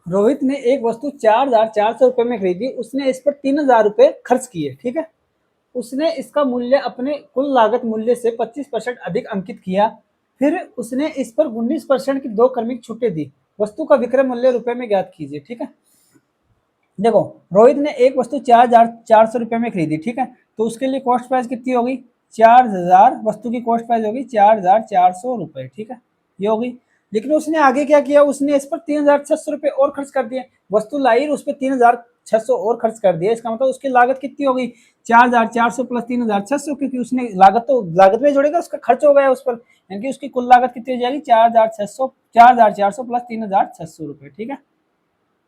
रोहित ने एक वस्तु 4,400 रुपए में खरीदी, उसने इस पर 3,000 रुपए खर्च किए, ठीक है। उसने इसका मूल्य अपने कुल लागत मूल्य से 25% अधिक अंकित किया। फिर उसने इस पर 19% की दो क्रमिक छूटें दी। वस्तु का विक्रय मूल्य रुपए में ज्ञात कीजिए, ठीक है। देखो, रोहित ने एक वस्तु 4,400 रुपए में खरीदी, ठीक है। तो उसके लिए कॉस्ट प्राइस कितनी होगी? 4,000। वस्तु की कॉस्ट प्राइस होगी 4,400 रुपए, ठीक है, ये होगी। लेकिन उसने आगे क्या किया? उसने इस पर 3,600 रुपए और खर्च कर दिए। वस्तु लाई, उस पर 3,600 और खर्च कर दिया। इसका मतलब उसकी लागत कितनी होगी? 4,400 प्लस 3,600, क्योंकि उसने लागत में जोड़ेगा, उसका खर्च हो गया उस पर, यानी कि उसकी कुल लागत कितनी हो जाएगी? 4,400 प्लस 3,600 रुपए, ठीक है।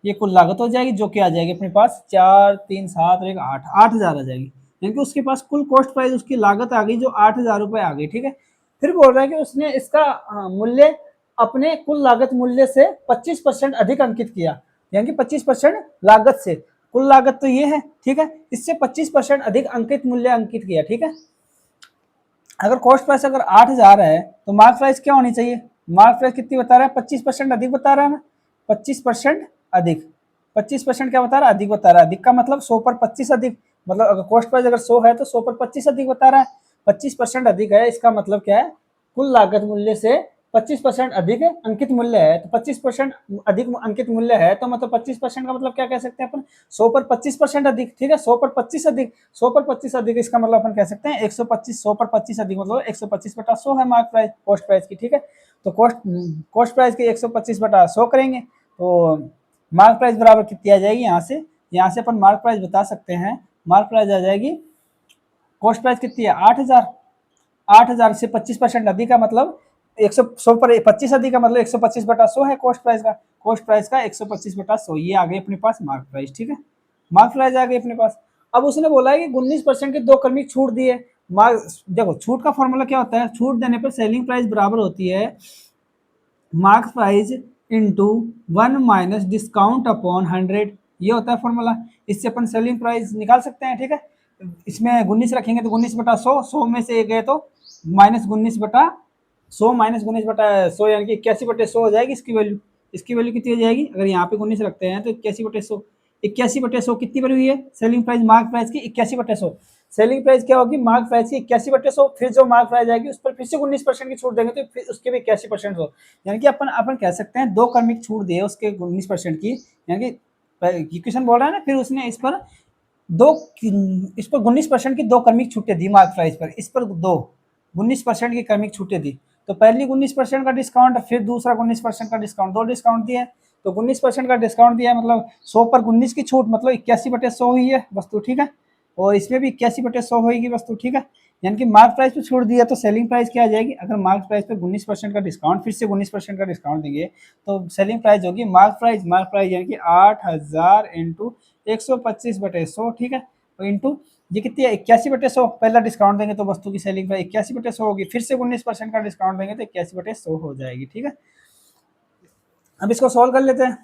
ये कुल लागत हो जाएगी, जो कि आ जाएगी अपने पास 4, 3, 7 और 1, 8, 8,000 आ जाएगी। यानी कि उसके पास कुल कॉस्ट प्राइस, उसकी लागत आ गई जो 8,000 रुपए आ गई, ठीक है। फिर बोल रहा है कि उसने इसका मूल्य अपने कुल लागत मूल्य से 25% अधिक अंकित किया, यानी कि 25% लागत से। कुल लागत तो ये है, ठीक है, इससे 25% अधिक अंकित मूल्य अंकित किया, ठीक है। अगर कॉस्ट प्राइस अगर 8,000 है तो मार्क प्राइस क्या होनी चाहिए? मार्क प्राइस कितनी बता रहा है? 25% अधिक बता रहा है ना, 25% अधिक। 25% क्या बता रहा है? अधिक बता रहा है। अधिक का मतलब 100 पर 25 अधिक, मतलब अगर कॉस्ट प्राइस अगर 100 है तो 100 पर 25 अधिक बता रहा है। 25% अधिक है, इसका मतलब क्या है? कुल लागत मूल्य से 25% अधिक अंकित मूल्य है। तो 25% अधिक अंकित मूल्य है, तो मतलब 25% का मतलब क्या कह सकते हैं अपन? 100 पर 25% अधिक, ठीक है। 100 पर 25 अधिक, 100 पर 25 अधिक, इसका मतलब अपन कह सकते हैं 125। 100 पर 25 अधिक मतलब 125 बटा 100 है मार्क प्राइस, कॉस्ट प्राइस की, ठीक है। तो कॉस्ट प्राइस की 125 बटा 100 करेंगे तो मार्क प्राइस बराबर कितनी आ जाएगी? यहाँ से अपन मार्क प्राइस बता सकते हैं। मार्क प्राइस आ जाएगी, कॉस्ट प्राइस कितनी है? 8,000। 8,000 से 25% अधिक का मतलब 100 पर 25 अधिक का मतलब 125 बटा 100 है कॉस्ट प्राइस का। कॉस्ट प्राइस का 125 बटा 100, ये आ गई अपने पास मार्क प्राइस, ठीक है। मार्क प्राइस आ गई अपने पास। अब उसने बोला है कि 19% की दो क्रमिक छूट दी है। मार्क, देखो छूट का फॉर्मूला क्या होता है? छूट देने पर सेलिंग प्राइस बराबर होती है mark price into 1 minus discount upon 100, ये होता है फॉर्मूला। इससे अपन सेलिंग प्राइस निकाल सकते हैं, ठीक है। इसमें 19 रखेंगे तो 19 बटा 100, 100 में से एक गए तो माइनस 19 बटा 100, माइनस 19 बटा 100 यानी कि 81 बटे 100 हो जाएगी इसकी वैल्यू। इसकी वैल्यू कितनी हो जाएगी? अगर यहाँ पे 19 रखते हैं तो 81 बटे 100। 81 बटे 100 कितनी वैल्यू हुई है? सेलिंग प्राइस मार्क प्राइस की 81 बटे 100। सेलिंग प्राइस क्या होगी? मार्क प्राइस की 81 बटे 100। फिर जो मार्क प्राइस आएगी उस पर फिर से 19% की छूट देंगे तो फिर उसके भी 81% हो, यानी कि अपन अपन कह सकते हैं दो क्रमिक छूट दिए उसके 19% की, यानी कि क्वेश्चन बोल रहा है ना, फिर उसने दो इस पर 19% की दो क्रमिक छूटें दी मार्क प्राइस पर। इस पर दो 19% की क्रमिक छूटें दी। तो पहली 19% का डिस्काउंट, फिर दूसरा 19% का डिस्काउंट, दो डिस्काउंट दिया है। तो 19% का डिस्काउंट दिया है मतलब 100 पर 19 की छूट, मतलब 81 बटे 100 हुई है वस्तु, ठीक है। और इसमें भी 81 बटे 100 होगी वस्तु, ठीक है। यानी कि मार्क प्राइस पे छूट दिया तो सेलिंग प्राइस क्या आ जाएगी? अगर मार्क प्राइस पे 19% का डिस्काउंट, फिर से 19% का डिस्काउंट देंगे तो सेलिंग प्राइस होगी मार्क प्राइस यानी कि 8,000 इंटू 125 बटे 100, ठीक है। और इंटू ये कितनी है? 81 बटे 100। पहला डिस्काउंट देंगे तो वस्तु की सेलिंग प्राइस 81 बटे 100 होगी, फिर से 19% का डिस्काउंट देंगे तो 81 बटे 100 हो जाएगी, ठीक है। अब इसको सोल्व कर लेते हैं।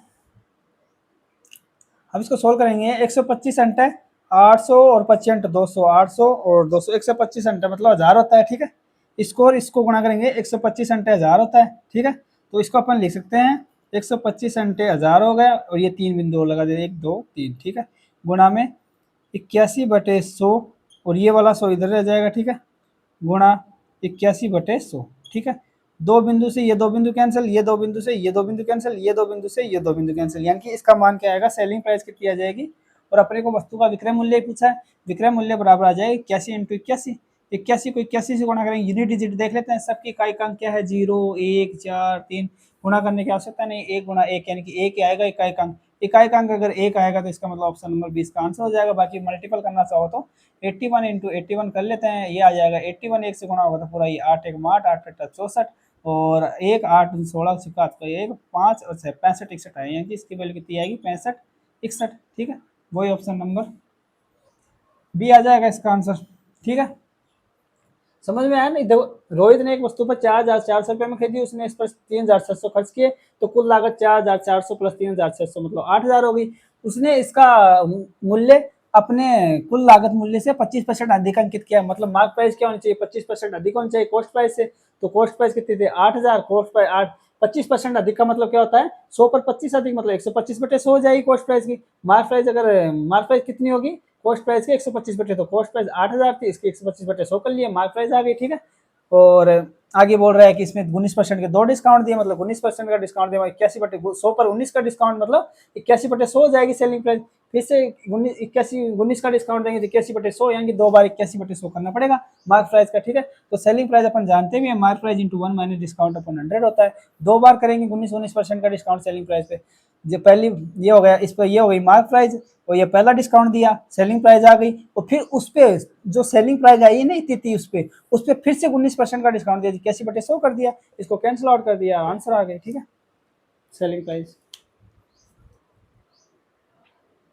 अब इसको सोल्व करेंगे। 125 अंट है, 800 और 25 अंट 200, 800 और 200, 125 अंट मतलब 1000 होता है, ठीक है। इसको और इसको गुणा करेंगे, 125 अंटे 1000 होता है, ठीक है। तो इसको अपन लिख सकते हैं 125 अंटे 1000 हो गया, और ये तीन बिंदु और लगा दे, 1 2 3, ठीक है। गुणा में 81 बटे 100, और ये वाला 100 इधर रह जाएगा, ठीक है। गुणा 81 बटे 100, ठीक है। दो बिंदु से ये दो बिंदु कैंसिल, ये दो बिंदु से ये दो बिंदु कैंसिल, ये दो बिंदु से ये दो बिंदु कैंसिल, यानी कि इसका मान क्या आएगा? सेलिंग प्राइस कितनी आ जाएगी? और अपने को वस्तु का विक्रय मूल्य पूछा है। विक्रय मूल्य बराबर आ जाएगा 81 इंटू 81। 81 को 81 से गुणा करेंगे, यूनिट डिजिट देख लेते हैं सबकी इकाई का अंक क्या है? 0 1 4 3। गुणा करने की आवश्यकता नहीं, 1 गुणा 1 यानी कि 1 आएगा इकाई का अंक। इकाई का अंक अगर 1 आएगा तो इसका मतलब ऑप्शन नंबर 20 का आंसर हो जाएगा। बाकी मल्टीपल करना चाहो तो 81 इंटू 81 कर लेते हैं, ये आ जाएगा 81। 1 से गुणा होगा तो पूरा ये 8 1 8, 8 8 64, और 1 8 16 सिक्का तो 1 5 और 6 65 61 है, यानी कि इसकी वैल्यू कितनी आएगी? 65 61, ठीक है। वही ऑप्शन नंबर बी आ जाएगा इसका आंसर, ठीक है। समझ में आया नहीं? देखो, रोहित ने एक वस्तु पर 4,400 रुपए में खरीदी, उसने इस पर 3,600 खर्च किए, तो कुल लागत 4,400 प्लस 3,600 मतलब 8,000 हो गई। उसने इसका मूल्य अपने कुल लागत मूल्य से 25% अधिक अंकित किया, मतलब मार्क प्राइस क्या होनी चाहिए? 25% अधिक होनी चाहिए कॉस्ट प्राइस से। तो कॉस्ट प्राइस कितनी थी? 8,000। कॉस्ट प्राइस 8, 25% अधिक का मतलब क्या होता है, 100 पर 25 अधिक मतलब 125/100 हो जाएगी कॉस्ट प्राइस की। मार्क प्राइस अगर मार्क प्राइस कितनी होगी कॉस्ट प्राइस की 125/, तो कॉस्ट प्राइस 8000 थी, इसकी 125/100 कर लिए, मार्क प्राइस आ गई, ठीक है। और आगे बोल रहा है कि इसमें 19% के 2 डिस्काउंट दिए, मतलब 19% का डिस्काउंट दिया, 81/100 पर 19 का डिस्काउंट मतलब 81/100 हो जाएगी सेलिंग प्राइस। फिर से 19 का डिस्काउंट देंगे तो 81/100, यानी कि 2 बार 81/100 करना पड़ेगा मार्क प्राइस का, ठीक है। तो सेलिंग प्राइस अपन जानते भी है, mark price into 1 minus discount अपन 100 होता है। 2 बार करेंगे 19% का डिस्काउंट सेलिंग प्राइस पे। जो पहली ये हो गया, इस पर ये हो गई मार्क प्राइस, और ये पहला डिस्काउंट दिया, सेलिंग प्राइस आ गई, और फिर उस पे जो सेलिंग प्राइस आई नहीं थी उस पे फिर से 19% का डिस्काउंट दिया, 81/100 कर दिया, इसको कैंसिल आउट कर दिया, आंसर आ गया, ठीक है, सेलिंग प्राइस।